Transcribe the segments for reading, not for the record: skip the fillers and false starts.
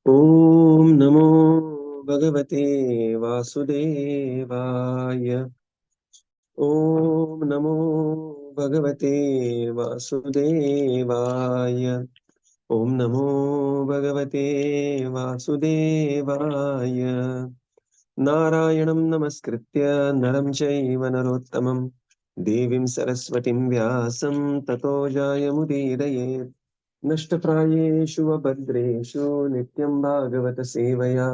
ॐ नमो भगवते वासुदेवाय। ॐ नमो भगवते वासुदेवाय। ॐ नमो भगवते वासुदेवाय। नारायणं नमस्कृत्य नरं चैव नरोत्तमं देवीं सरस्वतीं व्यासं ततो जायमुदीरयेत्। नष्टप्रायेषु वभद्रेषु नित्यं भागवत सेवया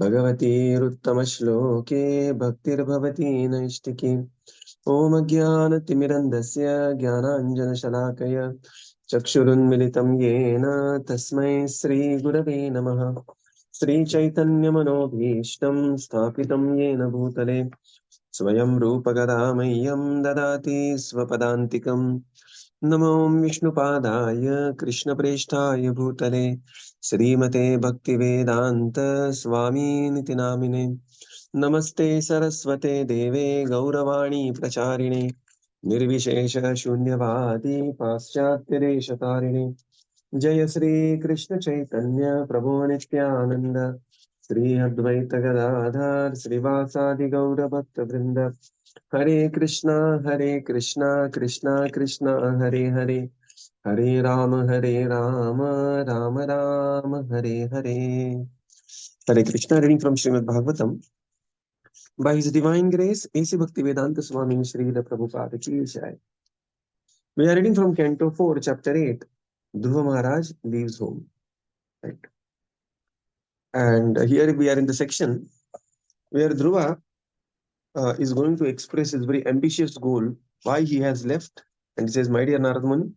भगवतीरुत्तमश्लोके भक्तिर्भवति नैष्टिकी। ॐ अज्ञानतिमिरन्धस्य ज्ञानाञ्जनशलाकय चक्षुरुन्मिलितं येन तस्मै श्रीगुरवे नमः। श्रीचैतन्यमनोभीष्टं स्थापितं येन भूतले स्वयं रूपगदा मह्यं ददाति स्वपदान्तिकम्। नमो विष्णुपादाय कृष्णप्रेष्ठाय भूतले श्रीमते भक्तिवेदान्त स्वामीनिति नामिने। नमस्ते सरस्वते देवे गौरवाणी प्रचारिणे निर्विशेष शून्यवादी पाश्चात्यदेशतारिणे। जय श्री कृष्ण चैतन्य प्रभु नित्यानंद श्री अद्वैत गदाधर श्रीवासादि गौर भक्त वृंद। हरे कृष्णा कृष्णा कृष्णा हरे हरे, हरे Ram Ram Ram Hare Hare. Hare Krishna, reading from Śrīmad Bhāgavatam. By His Divine Grace, A.C. Bhaktivedanta Swami Srila Prabhupada Ki Jai. We are reading from Canto 4, Chapter 8. Dhruva Mahārāja leaves home. Right. And here we are in the section where Dhruva is going to express his very ambitious goal, why he has left. And he says, "My dear Narad Muni,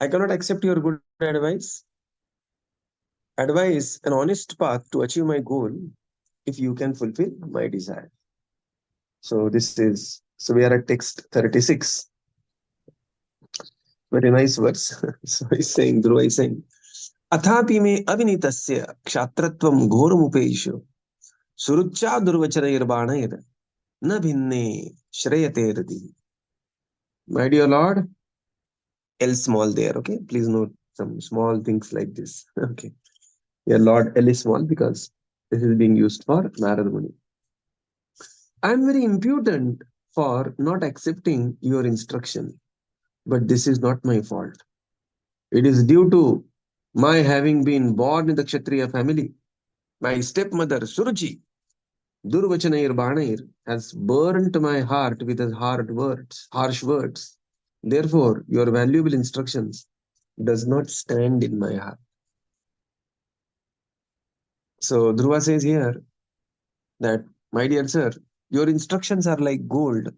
I cannot accept your good advice. Advise an honest path to achieve my goal if you can fulfill my desire." So we are at text 36. Very nice verse. So he's saying, Dhruva is saying, "Athapi me avinitasya kshatrattvam ghoramupeishu suruccha durvacharayirbanayir na bhinne shreyate rati." My dear Lord, L small there, okay? Please note some small things like this. Okay. Here Lord L is small because this is being used for Narada Muni. I am very impudent for not accepting your instruction, but this is not my fault. It is due to my having been born in the Kshatriya family. My stepmother Suruci, Durvachanair Banair, has burnt my heart with his harsh words. Therefore, your valuable instructions does not stand in my heart. So Dhruva says here that, my dear sir, your instructions are like gold,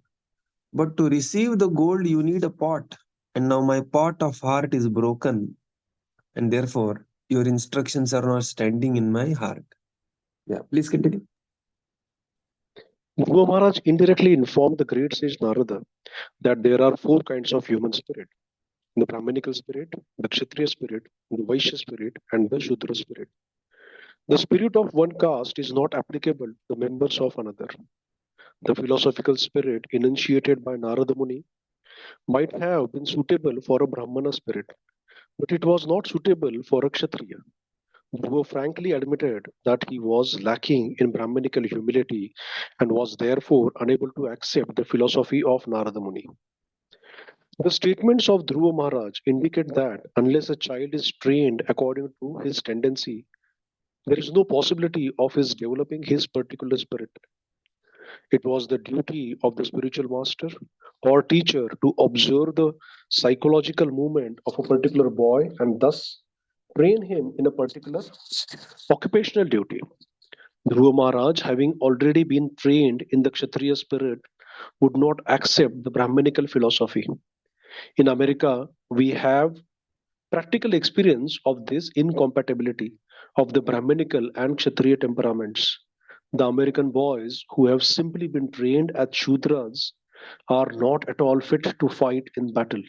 but to receive the gold you need a pot, and now my pot of heart is broken, and therefore your instructions are not standing in my heart. Yeah, please continue. Dhruva Maharaj indirectly informed the great sage Narada that there are four kinds of human spirit: the Brahminical spirit, the Kshatriya spirit, the Vaishya spirit, and the Shudra spirit. The spirit of one caste is not applicable to the members of another. The philosophical spirit enunciated by Narada Muni might have been suitable for a Brahmana spirit, but it was not suitable for a Kshatriya. Dhruva frankly admitted that he was lacking in Brahminical humility and was therefore unable to accept the philosophy of Narada Muni. The statements of Dhruva Maharaj indicate that unless a child is trained according to his tendency, there is no possibility of his developing his particular spirit. It was the duty of the spiritual master or teacher to observe the psychological movement of a particular boy and thus train him in a particular occupational duty. Dhruva Maharaj, having already been trained in the Kshatriya spirit, would not accept the Brahminical philosophy. In America, we have practical experience of this incompatibility of the Brahminical and Kshatriya temperaments. The American boys who have simply been trained as Shudras are not at all fit to fight in battle.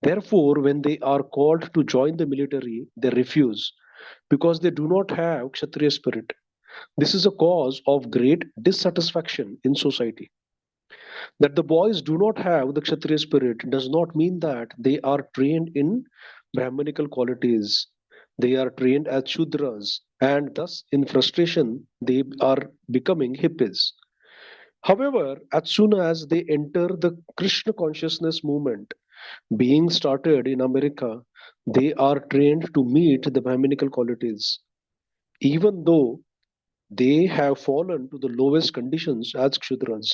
Therefore, when they are called to join the military, they refuse because they do not have Kshatriya spirit. This is a cause of great dissatisfaction in society. That the boys do not have the Kshatriya spirit does not mean that they are trained in Brahminical qualities. they are trained as Shudras, and thus, in frustration, they are becoming hippies. However, as soon as they enter the Krishna consciousness movement, being started in America, they are trained to meet the Brahminical qualities, even though they have fallen to the lowest conditions as Kshudras.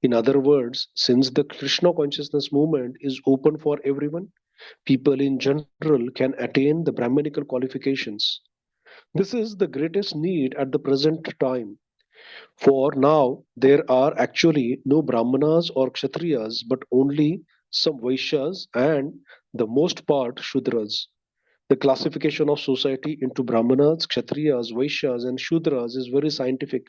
In other words, since the Krishna consciousness movement is open for everyone, people in general can attain the Brahminical qualifications. This is the greatest need at the present time. For now, there are actually no Brahmanas or Kshatriyas, but only some Vaishyas and the most part Shudras. The classification of society into Brahmanas, Kshatriyas, Vaishyas, and Shudras is very scientific.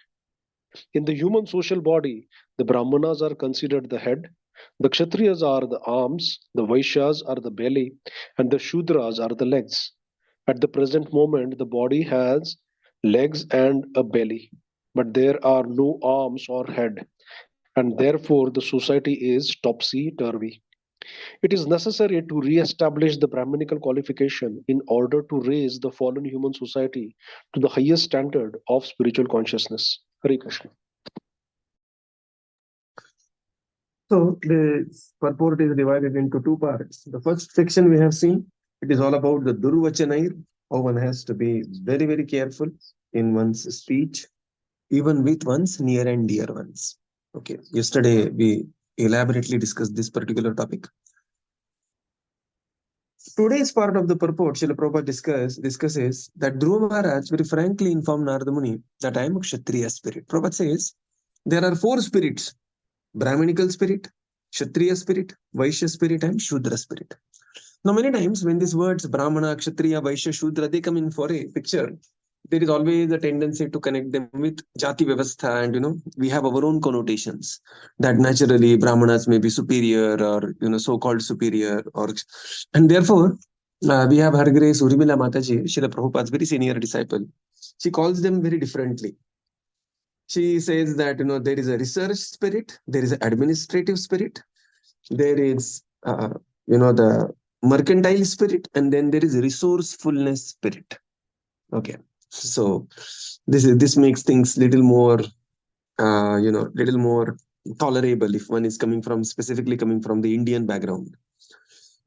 In the human social body, the Brahmanas are considered the head, the Kshatriyas are the arms, the Vaishyas are the belly, and the Shudras are the legs. At the present moment, the body has legs and a belly, but there are no arms or head, and therefore the society is topsy turvy. It is necessary to re-establish the Brahminical qualification in order to raise the fallen human society to the highest standard of spiritual consciousness. Hare Krishna. So the purport is divided into two parts. The first section we have seen, it is all about the Durvachanair, how one has to be very, very careful in one's speech, even with one's near and dear ones. Okay, yesterday we elaborately discussed this particular topic. Today's part of the purport, Srila Prabhupada discusses that Dhruva Mahārāja very frankly informed Narada Muni that I am a Kshatriya spirit. Prabhupada says there are four spirits: Brahminical spirit, Kshatriya spirit, Vaishya spirit, and Shudra spirit. Now, many times when these words Brahmana, Kshatriya, Vaishya, Shudra, they come in for a picture, there is always a tendency to connect them with Jati Vyavastha, and we have our own connotations that naturally Brahmanas may be superior or so-called superior, and therefore we have Her Grace Urmila Mataji, Srila Prabhupada's very senior disciple. She calls them very differently. She says that there is a research spirit, there is an administrative spirit, there is the mercantile spirit, and then there is resourcefulness spirit. Okay, so this makes things little more little more tolerable if one is specifically coming from the Indian background.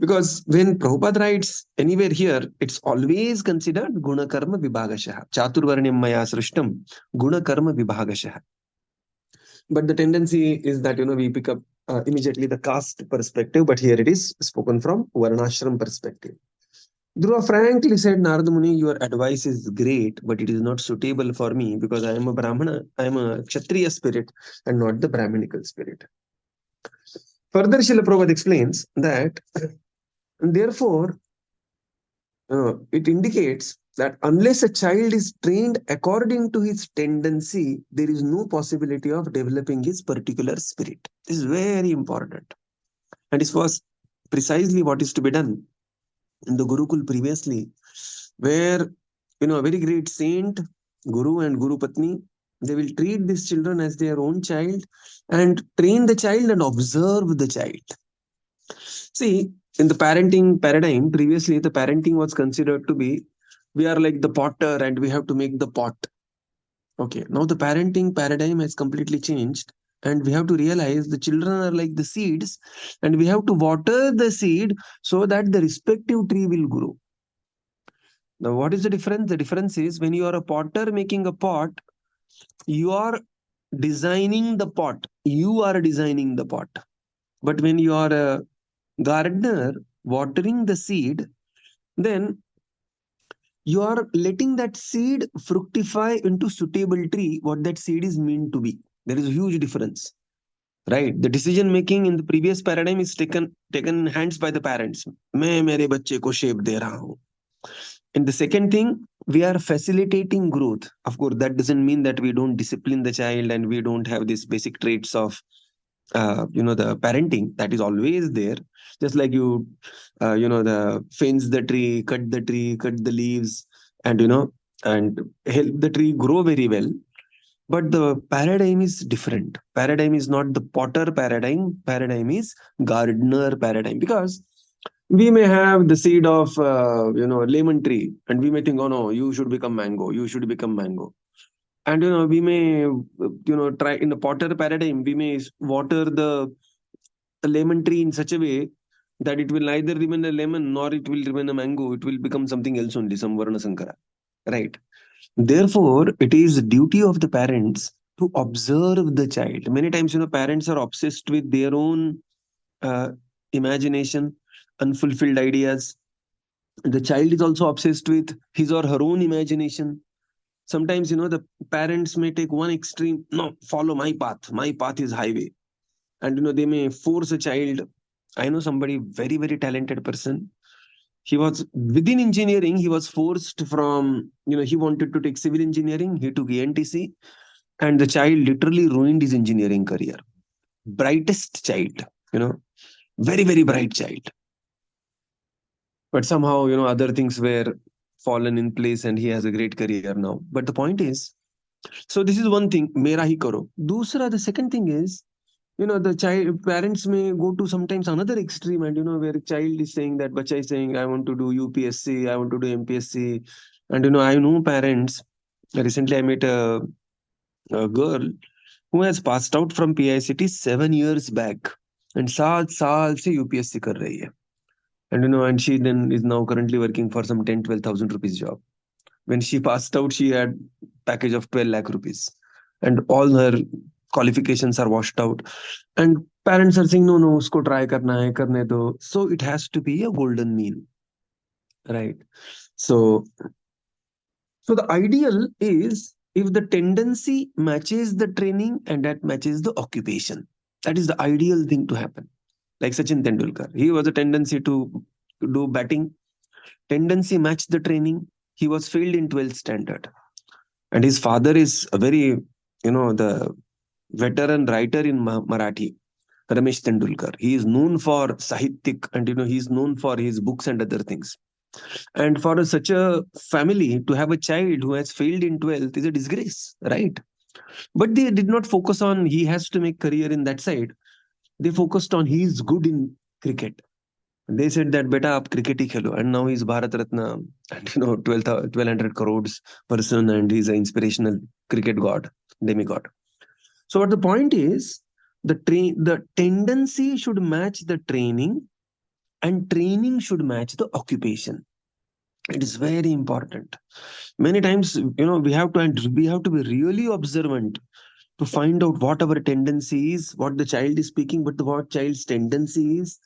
Because when Prabhupada writes anywhere here, it's always considered Guna Karma Vibhagashaha. Chaturvarnyam Maya Srishtam Guna Karma Vibhagashaha. But the tendency is that we pick up immediately the caste perspective, but here it is spoken from Varnashram perspective. Dhruva frankly said, Narada Muni, your advice is great, but it is not suitable for me because I am a Brahmana, I am a Kshatriya spirit and not the Brahminical spirit. Further, Srila Prabhupada explains that, and therefore, it indicates that unless a child is trained according to his tendency, there is no possibility of developing his particular spirit. This is very important. And this was precisely what is to be done in the Gurukul previously, where a very great saint, Guru and Guru Patni, they will treat these children as their own child and train the child and observe the child. See, in the parenting paradigm, previously the parenting was considered to be, we are like the potter and we have to make the pot. Okay, now the parenting paradigm has completely changed. And we have to realize the children are like the seeds, and we have to water the seed so that the respective tree will grow. Now, what is the difference? The difference is when you are a potter making a pot, you are designing the pot. You are designing the pot. But when you are a gardener watering the seed, then you are letting that seed fructify into suitable tree, what that seed is meant to be. There is a huge difference, right? The decision making in the previous paradigm is taken in hands by the parents. मैं मेरे बच्चे को shape दे रहा हूँ. And the second thing, we are facilitating growth. Of course, that doesn't mean that we don't discipline the child and we don't have these basic traits of the parenting that is always there. Just like the fence the tree, cut the leaves, and and help the tree grow very well. But the paradigm is different. Paradigm is not the potter paradigm. Paradigm is gardener paradigm. Because We may have the seed of, lemon tree, and we may think, oh no, you should become mango, you should become mango. And, we may, try in the potter paradigm, we may water the lemon tree in such a way that it will neither remain a lemon nor it will remain a mango. It will become something else only, some Varna Sankara. Right. Therefore, it is duty of the parents to observe the child. Many times, parents are obsessed with their own uh, imagination, unfulfilled ideas. The child is also obsessed with his or her own imagination. Sometimes, the parents may take one extreme, no, follow my path. My path is highway. And, they may force a child. I know somebody, very, very talented person. He was within engineering, he was forced from, he wanted to take civil engineering. He took ENTC, and the child literally ruined his engineering career. Brightest child, very, very bright child. But somehow, other things were fallen in place and he has a great career now. But the point is, so this is one thing, mera hi karo. Dusra, the second thing is, the child parents may go to sometimes another extreme, and where a child is saying that bacha is saying, I want to do UPSC, I want to do MPSC. And I know parents. Recently I met a girl who has passed out from PICT 7 years back, and 7 साल से UPSC कर रही है. And and she then is now currently working for some 10-12,000 rupees job. When she passed out, she had package of 12 lakh rupees, and all her qualifications are washed out. And parents are saying, no, no, usko try karna hai, karne do. So it has to be a golden mean, right? So, so the ideal is if the tendency matches the training and that matches the occupation. That is the ideal thing to happen. Like Sachin Tendulkar, he was a tendency to do batting. Tendency matched the training. He was failed in 12th standard. And his father is a very, the veteran writer in Marathi, Ramesh Tendulkar. He is known for Sahityak, and he is known for his books and other things. And for such a family to have a child who has failed in 12th is a disgrace, right? But they did not focus on he has to make career in that side. They focused on he is good in cricket. They said that beta aap cricket hi khelo, and now he's Bharat Ratna, and 1200 crores person, and he's an inspirational cricket god, demigod. So what the point is, the tendency should match the training, and training should match the occupation. It is very important. Many times, we have to be really observant to find out what our tendency is, what the child is speaking, but what child's tendency is.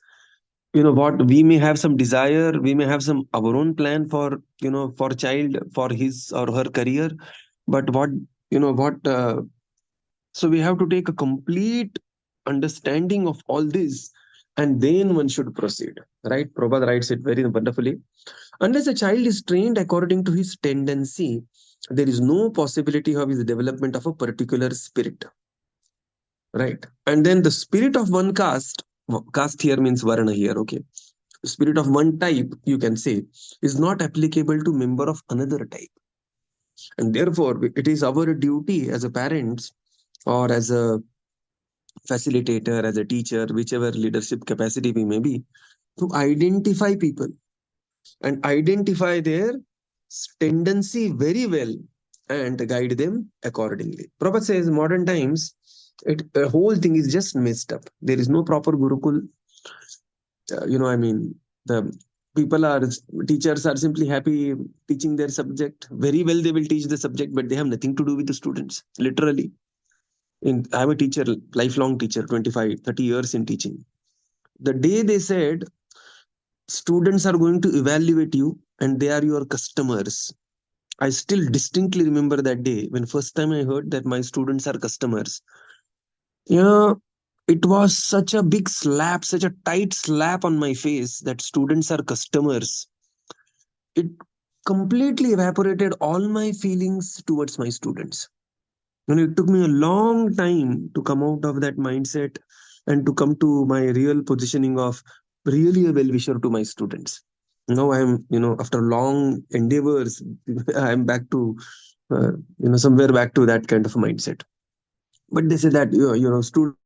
What we may have some desire, we may have some our own plan for child, for his or her career, but what so we have to take a complete understanding of all this, and then one should proceed, right? Prabhupada writes it very wonderfully. Unless a child is trained according to his tendency, there is no possibility of his development of a particular spirit, right? And then the spirit of one caste here means varna here, okay? Spirit of one type, you can say, is not applicable to member of another type. And therefore, it is our duty as a parents or as a facilitator, as a teacher, whichever leadership capacity we may be, to identify people and identify their tendency very well and guide them accordingly. Prabhupada says modern times, the whole thing is just messed up. There is no proper Gurukul. I mean, the people are, teachers are simply happy teaching their subject. Very well, they will teach the subject, but they have nothing to do with the students, literally. I'm a teacher, lifelong teacher, 25, 30 years in teaching. The day they said, students are going to evaluate you and they are your customers, I still distinctly remember that day when first time I heard that my students are customers. Yeah, it was such a big slap, such a tight slap on my face that students are customers. It completely evaporated all my feelings towards my students. And it took me a long time to come out of that mindset and to come to my real positioning of really a well-wisher to my students. Now I'm, after long endeavors, I'm back to, somewhere back to that kind of a mindset. But they say that, students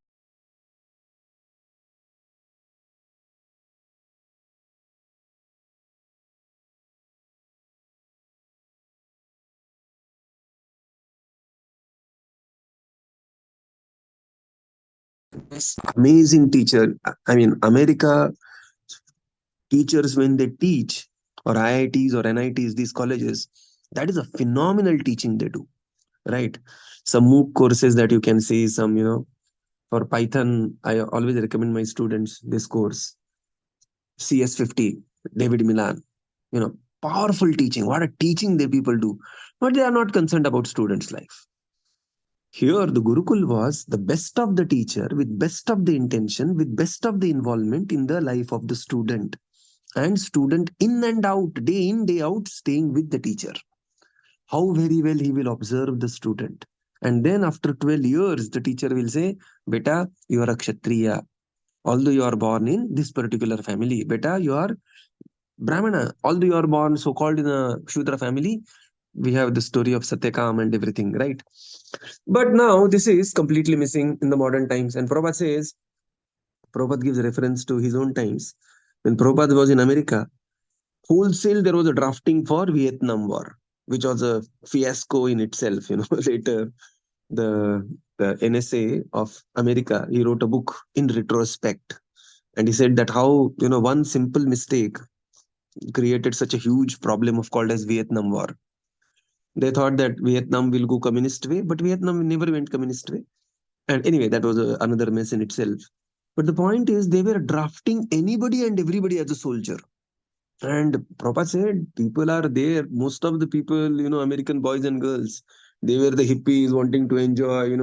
Amazing teacher. I mean, America teachers, when they teach, or IITs or NITs, these colleges, that is a phenomenal teaching they do, right? Some MOOC courses that you can see, some, for Python, I always recommend my students this course, CS50, David Milan, powerful teaching. What a teaching they people do. But they are not concerned about students' life. Here, the Gurukul was the best of the teacher with best of the intention, with best of the involvement in the life of the student. And student in and out, day in, day out, staying with the teacher. How very well he will observe the student. And then after 12 years, the teacher will say, Beta, you are a Kshatriya. Although you are born in this particular family. Beta, you are Brahmana. Although you are born so-called in a Shudra family, we have the story of Satyakam and everything, right? But now this is completely missing in the modern times. And Prabhupada says, Prabhupada gives reference to his own times. When Prabhupada was in America, wholesale there was a drafting for Vietnam War, which was a fiasco in itself. Later the NSA of America, he wrote a book in retrospect, and he said that how one simple mistake created such a huge problem of called as Vietnam War. They thought that Vietnam will go communist way, but Vietnam never went communist way. And anyway, that was another mess in itself. But the point is, they were drafting anybody and everybody as a soldier. And Prabhupada said, people are there. Most of the people, American boys and girls, they were the hippies wanting to enjoy,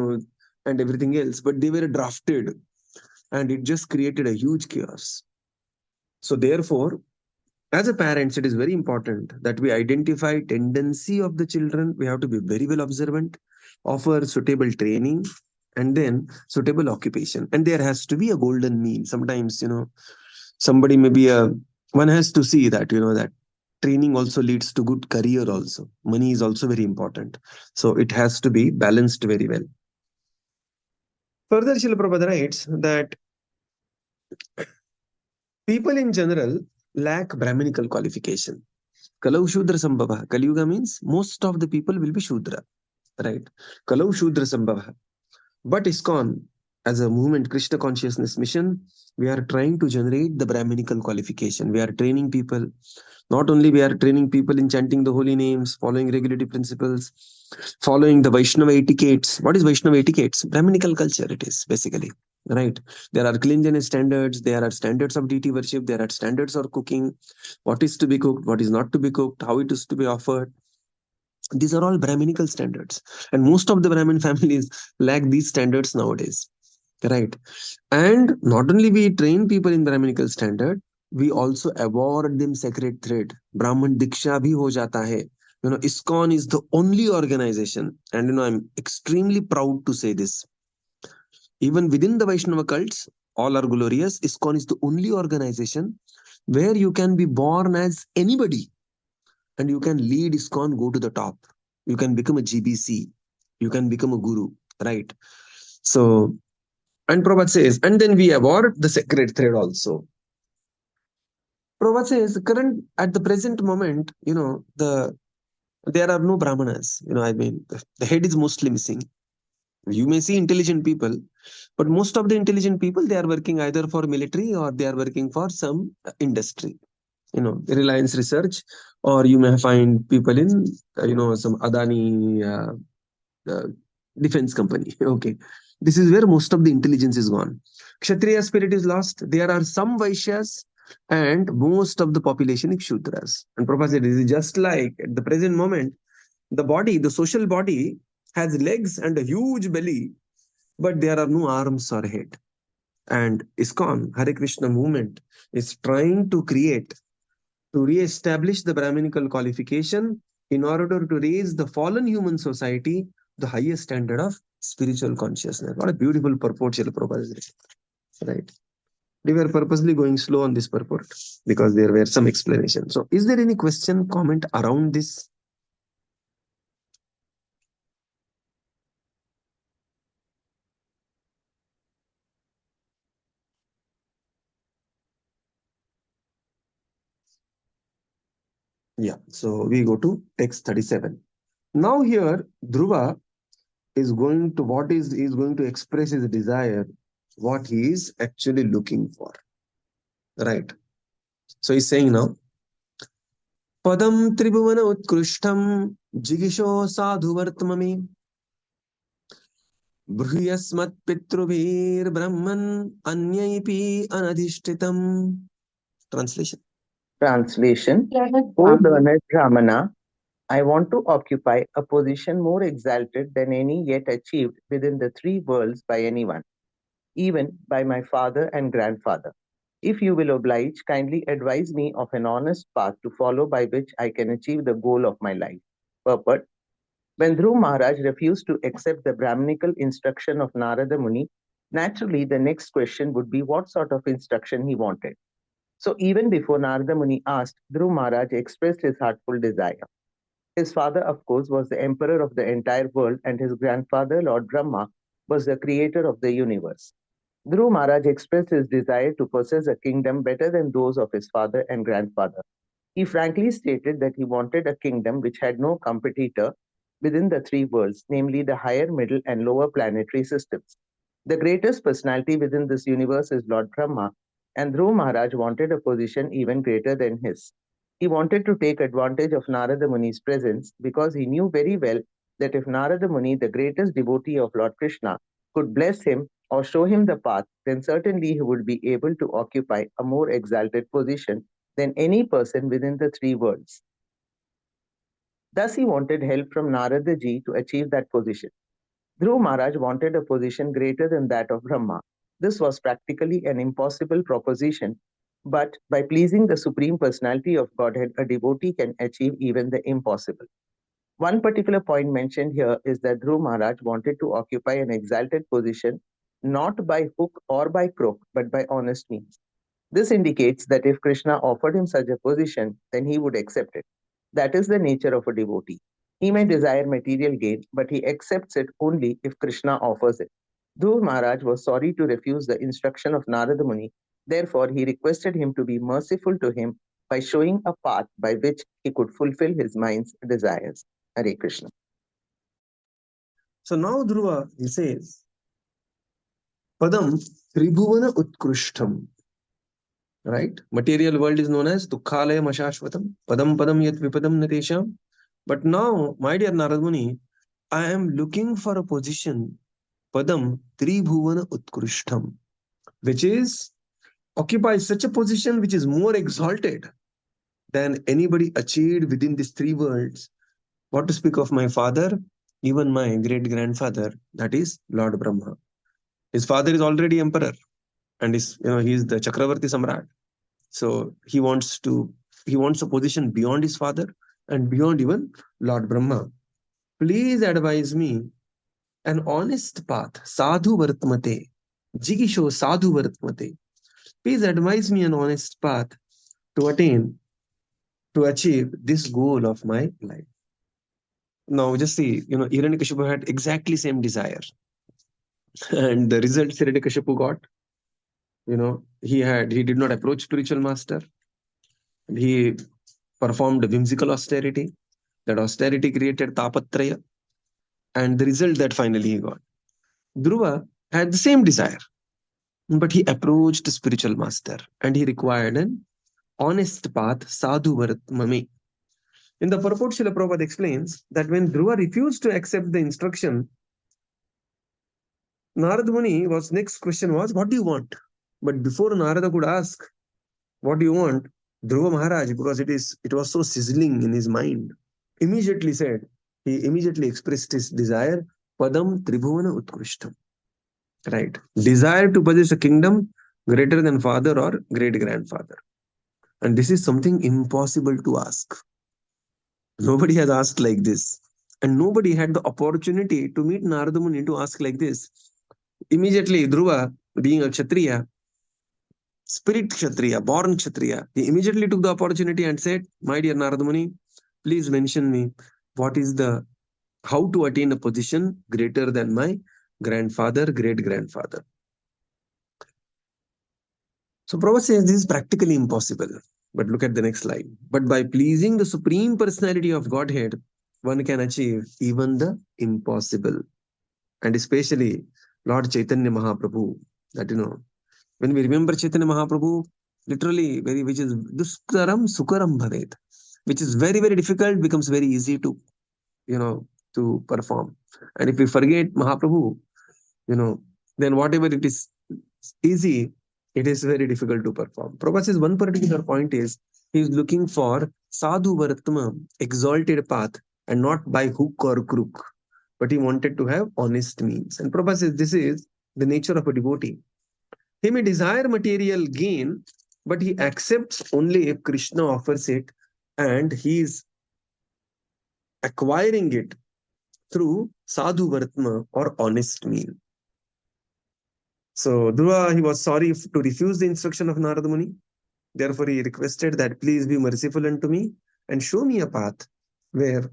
and everything else. But they were drafted. And it just created a huge chaos. So therefore, as a parents, it is very important that we identify tendency of the children. We have to be very well observant, offer suitable training, and then suitable occupation. And there has to be a golden mean. Sometimes, somebody may be one has to see that, that training also leads to good career also. Money is also very important. So it has to be balanced very well. Further, Srila Prabhupada writes that people in general lack Brahminical qualification. Kalau Shudra Sambhava. Kaliyuga means most of the people will be Shudra, right? Kalau Shudra Sambhava. But ISKCON, as a movement, Krishna consciousness mission, we are trying to generate the Brahminical qualification. We are training people. Not only we are training people in chanting the holy names, following regulative principles, following the Vaishnava etiquettes. What is Vaishnava etiquettes? Brahminical culture it is, basically. Right? There are cleanliness standards, there are standards of deity worship, there are standards of cooking, what is to be cooked, what is not to be cooked, how it is to be offered. These are all Brahminical standards. And most of the Brahmin families lack these standards nowadays. Right? And not only we train people in Brahminical standard, we also award them sacred thread. Brahman Diksha bhi ho jata hai. ISKCON is the only organization, and I'm extremely proud to say this. Even within the Vaishnava cults, all are glorious. ISKCON is the only organization where you can be born as anybody and you can lead ISKCON, go to the top. You can become a GBC. You can become a guru, right? So, and Prabhupada says, and then we award the sacred thread also. Prabhupada says, at the present moment, there are no Brahmanas. The head is mostly missing. You may see intelligent people, but most of the intelligent people, they are working either for military or they are working for some industry, Reliance Research, or you may find people in, some Adani defense company. Okay. This is where most of the intelligence is gone. Kshatriya spirit is lost. There are some Vaishyas and most of the population is Shudras. And Prabhupada said, this is just like at the present moment, the body, the social body has legs and a huge belly, but there are no arms or head. And ISKCON, Hare Krishna movement, is trying to re-establish the Brahminical qualification in order to raise the fallen human society the highest standard of spiritual consciousness. What a beautiful purport Srila Prabhupada is. Right. We were purposely going slow on this purport because there were some explanations. So, is there any question, comment around this? Yeah. So, we go to text 37. Now here, Dhruva is going to express his desire what he is actually looking for. Right. So he's saying now, Padam Tribhuvana Utkrishtam Jigisho Sadhu Vartmami Brhyasmat Pitruvir Brahman Anyaipi Anadhishtitam. Translation. Translation. O learned Brahmana, I want to occupy a position more exalted than any yet achieved within the three worlds by anyone, even by my father and grandfather. If you will oblige, kindly advise me of an honest path to follow by which I can achieve the goal of my life. Purport. When Dhruva Mahārāja refused to accept the Brahminical instruction of Narada Muni, naturally the next question would be what sort of instruction he wanted. So even before Narada Muni asked, Dhruva Mahārāja expressed his heartful desire. His father, of course, was the emperor of the entire world, and his grandfather, Lord Brahma, was the creator of the universe. Dhruva Mahārāja expressed his desire to possess a kingdom better than those of his father and grandfather. He frankly stated that he wanted a kingdom which had no competitor within the three worlds, namely the higher, middle, and lower planetary systems. The greatest personality within this universe is Lord Brahma, and Dhruva Mahārāja wanted a position even greater than his. He wanted to take advantage of Narada Muni's presence because he knew very well that if Narada Muni, the greatest devotee of Lord Krishna, could bless him or show him the path, then certainly he would be able to occupy a more exalted position than any person within the three worlds. Thus, he wanted help from Narada ji to achieve that position. Dhruva Mahārāja wanted a position greater than that of Brahma. This was practically an impossible proposition, but by pleasing the Supreme Personality of Godhead, a devotee can achieve even the impossible. One particular point mentioned here is that Dhruva Mahārāja wanted to occupy an exalted position not by hook or by crook, but by honest means. This indicates that if Krishna offered him such a position, then he would accept it. That is the nature of a devotee. He may desire material gain, but he accepts it only if Krishna offers it. Dhruva Mahārāja was sorry to refuse the instruction of Narada Muni. Therefore, he requested him to be merciful to him by showing a path by which he could fulfill his mind's desires. Hare Krishna. So now Dhruva, he says, Padam Tribhuvana Utkrishtam. Right? Material world is known as Dukkhalayam Ashashvatam, Padam Padam Yat Vipadam Natesham. But now, my dear Narada Muni, I am looking for a position, Padam Tribhuvana Utkrishtam, which is occupies such a position which is more exalted than anybody achieved within these three worlds. What to speak of my father, even my great-grandfather, that is Lord Brahma. His father is already emperor, and he is the Chakravarti Samrat. So he wants a position beyond his father and beyond even Lord Brahma. Please advise me an honest path, sadhu vartmate, jigisho sadhu vartmate. Please advise me an honest path to achieve this goal of my life. Now just see, Hiranyakashipu had exactly same desire. And the result Hiranyakashipu got, he did not approach spiritual master. He performed whimsical austerity. That austerity created tapatraya. And the result that finally he got. Dhruva had the same desire, but he approached a spiritual master and he required an honest path, sadhu vartmame. In the purport, Srila Prabhupada explains that when Dhruva refused to accept the instruction, Narada Muni next question was, what do you want? But before Narada could ask, what do you want? Dhruva Mahārāja, because it was so sizzling in his mind, he immediately expressed his desire, Padam Tribhuvana Utkrishtam. Right. Desire to possess a kingdom greater than father or great-grandfather. And this is something impossible to ask. Nobody has asked like this. And nobody had the opportunity to meet Narada Muni to ask like this. Immediately, Dhruva, being a Kshatriya, spirit Kshatriya, born Kshatriya, he immediately took the opportunity and said, my dear Narada Muni, please mention me how to attain a position greater than my grandfather, great-grandfather. So Prabhupada says this is practically impossible. But look at the next slide. But by pleasing the Supreme Personality of Godhead, one can achieve even the impossible. And especially Lord Chaitanya Mahaprabhu, That, when we remember Chaitanya Mahaprabhu, literally, which is duskaram sukaram bhavet, which is very, very difficult, becomes very easy to, to perform. And if we forget Mahaprabhu, then whatever it is easy, it is very difficult to perform. Prabhupada says one particular point is, he is looking for sadhu vartma, exalted path, and not by hook or crook, but he wanted to have honest means. And Prabhupada says this is the nature of a devotee. He may desire material gain, but he accepts only if Krishna offers it, and he is acquiring it through sadhu vartma or honest mean. So Dhruva, he was sorry to refuse the instruction of Narada Muni. Therefore, he requested that please be merciful unto me and show me a path where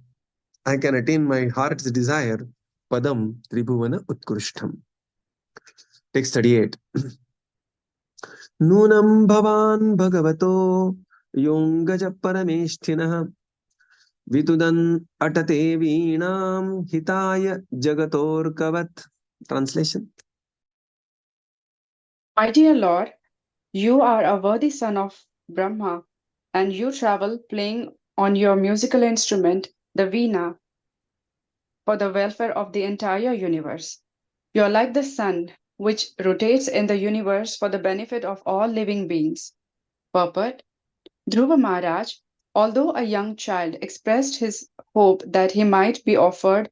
I can attain my heart's desire. Padam Tribhuvana Utkrishtam. Text 38. Nunam bhavan bhagavato yongaja parameshthinaha vitudan atate veenam hitaya jagator kavat. Translation. My dear Lord, you are a worthy son of Brahma, and you travel playing on your musical instrument, the veena, for the welfare of the entire universe. You are like the sun, which rotates in the universe for the benefit of all living beings. Purport: Dhruva Mahārāja, although a young child, expressed his hope that he might be offered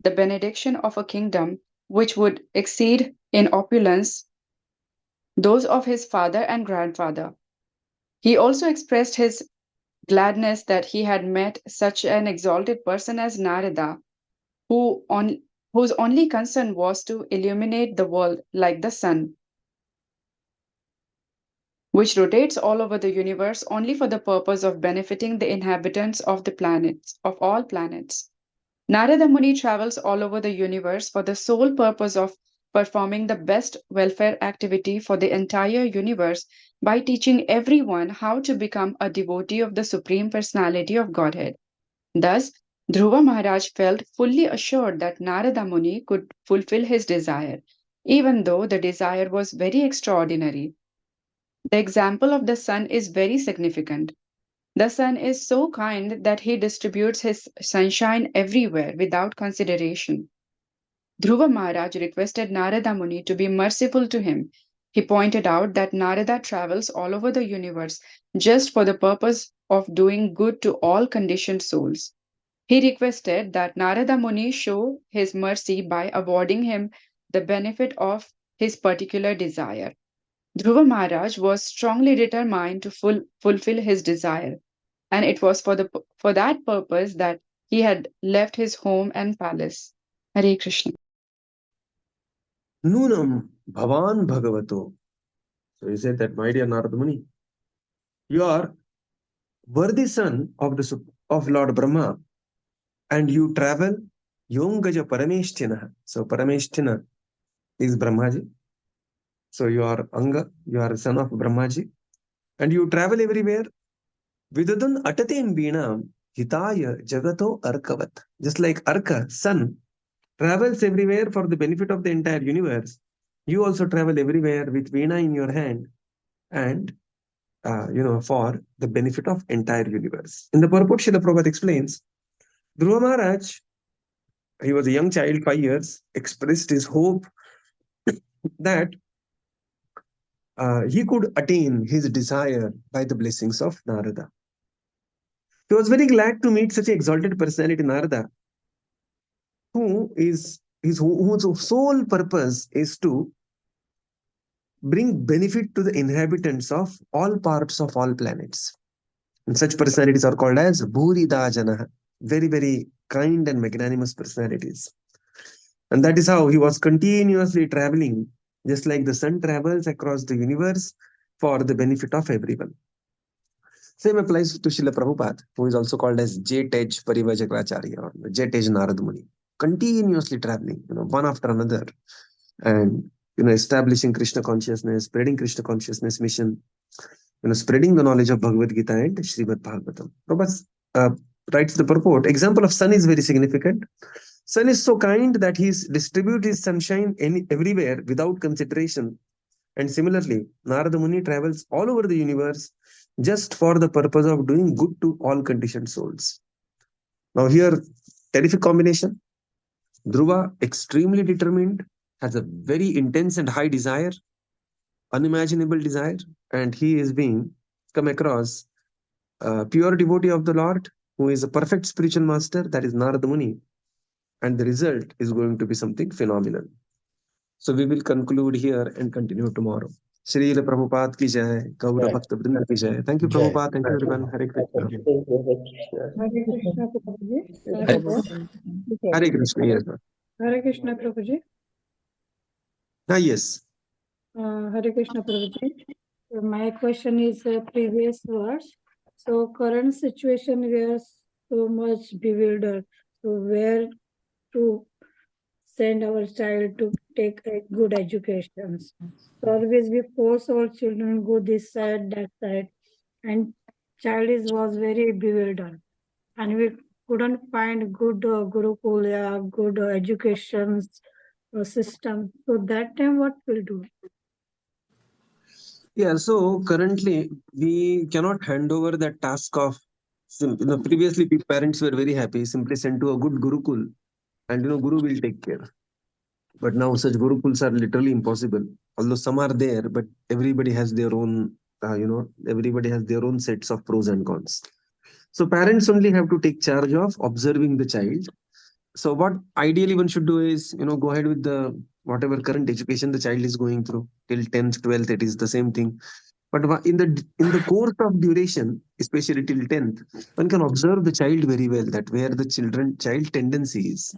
the benediction of a kingdom which would exceed in opulence those of his father and grandfather. He also expressed his gladness that he had met such an exalted person as Narada, whose only concern was to illuminate the world like the sun, which rotates all over the universe only for the purpose of benefiting the inhabitants of the planets, of all planets. Narada Muni travels all over the universe for the sole purpose of performing the best welfare activity for the entire universe by teaching everyone how to become a devotee of the Supreme Personality of Godhead. Thus, Dhruva Mahārāja felt fully assured that Narada Muni could fulfill his desire, even though the desire was very extraordinary. The example of the sun is very significant. The sun is so kind that he distributes his sunshine everywhere without consideration. Dhruva Mahārāja requested Narada Muni to be merciful to him. He pointed out that Narada travels all over the universe just for the purpose of doing good to all conditioned souls. He requested that Narada Muni show his mercy by awarding him the benefit of his particular desire. Dhruva Mahārāja was strongly determined to fulfill his desire, and it was for that purpose that he had left his home and palace. Hare Krishna. Nunam bhavan bhagavato. So he said that, my dear Narada Muni, you are worthy son of Lord Brahma, and you travel yongaja parameshthina. So Parameshthina is Brahmaji. So you are Anga, you are son of Brahmaji, and you travel everywhere. Vidadan atatem bina hitaya jagato arkavat. Just like Arka, sun, travels everywhere for the benefit of the entire universe. You also travel everywhere with veena in your hand, and for the benefit of entire universe. In the purport, Srila Prabhupada explains, Dhruva Mahārāja, he was a young child, 5 years, expressed his hope that he could attain his desire by the blessings of Narada. He was very glad to meet such an exalted personality, Narada, whose sole purpose is to bring benefit to the inhabitants of all parts of all planets. And such personalities are called as Bhurida Jana, very, very kind and magnanimous personalities. And that is how he was continuously traveling, just like the sun travels across the universe for the benefit of everyone. Same applies to Srila Prabhupada, who is also called as J-Tej Parivajakracharya or J-Tej Narada Muni, continuously traveling, one after another, and establishing Krishna consciousness, spreading Krishna consciousness mission, spreading the knowledge of Bhagavad Gita and Śrīmad Bhāgavatam. Prabhupada writes the purport. Example of sun is very significant. Sun is so kind that he distributes his sunshine everywhere without consideration And similarly, Narada Muni travels all over the universe just for the purpose of doing good to all conditioned souls. Now here, terrific combination. Dhruva, extremely determined, has a very intense and high desire, unimaginable desire, and he is being come across a pure devotee of the Lord who is a perfect spiritual master, that is Narada Muni, and the result is going to be something phenomenal. So we will conclude here and continue tomorrow. Srila Prabhupada ki jai, Gaura Bhakta Vrinda ki jai. Thank you, Jai. Prabhupada. Thank you, everyone. Hare Krishna. Thank you. Hare Krishna Prabhuji. Hare Krishna. Yes, ma'am. Hare Krishna Prabhuji. Yes. Hare Krishna Prabhuji. My question is previous verse. So current situation we are so much bewildered. So where to send our child to take a good education? So always we force our children go this side, that side, and child was very bewildered, and we couldn't find good Gurukula, good education system. So that time, what we'll do? Yeah, so currently we cannot hand over that task of, previously parents were very happy, simply send to a good Gurukul and, Guru will take care. But now such Gurukuls are literally impossible. Although some are there, but everybody has their own, everybody has their own sets of pros and cons. So parents only have to take charge of observing the child. So what ideally one should do is, go ahead with the whatever current education the child is going through till 10th, 12th, it is the same thing. But in the course of duration, especially till 10th, one can observe the child very well, that where the child tendency is.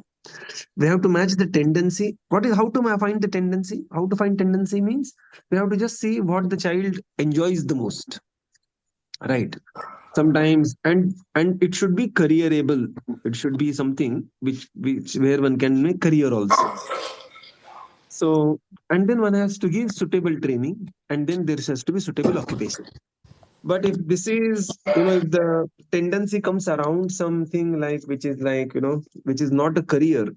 We have to match the tendency. How to find the tendency? How to find tendency means we have to just see what the child enjoys the most. Right. Sometimes and it should be careerable. It should be something which where one can make career also. So, and then one has to give suitable training, and then there has to be suitable occupation. But if this is, if the tendency comes around something like which is which is not a career,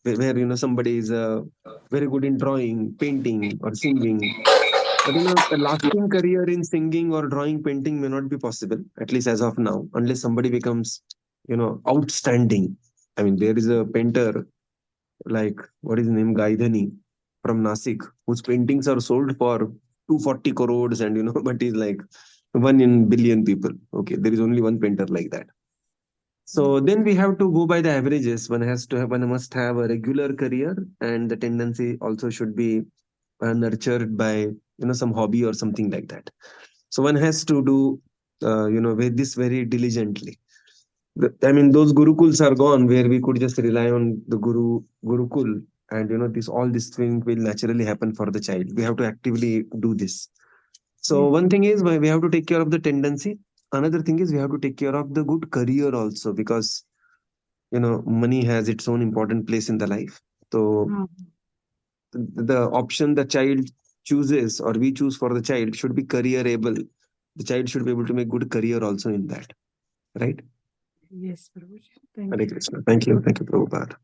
where somebody is very good in drawing, painting, or singing, but a lasting career in singing or drawing, painting may not be possible, at least as of now, unless somebody becomes, outstanding. I mean, there is a painter like what is his name, Gaidhani from Nasik, whose paintings are sold for 240 crores, and but he's like one in billion people. Okay, there is only one painter like that. So then we have to go by the averages. One must have a regular career, and the tendency also should be nurtured by some hobby or something like that. So one has to do with this very diligently. I mean, those gurukuls are gone where we could just rely on the gurukul, and all this thing will naturally happen for the child. We have to actively do this. So one thing is we have to take care of the tendency. Another thing is we have to take care of the good career also, because money has its own important place in the life. So the option the child chooses or we choose for the child should be career able. The child should be able to make good career also in that, right? Yes, Prabhuji. Thank Hare you. Krishna. Thank you, Prabhupada.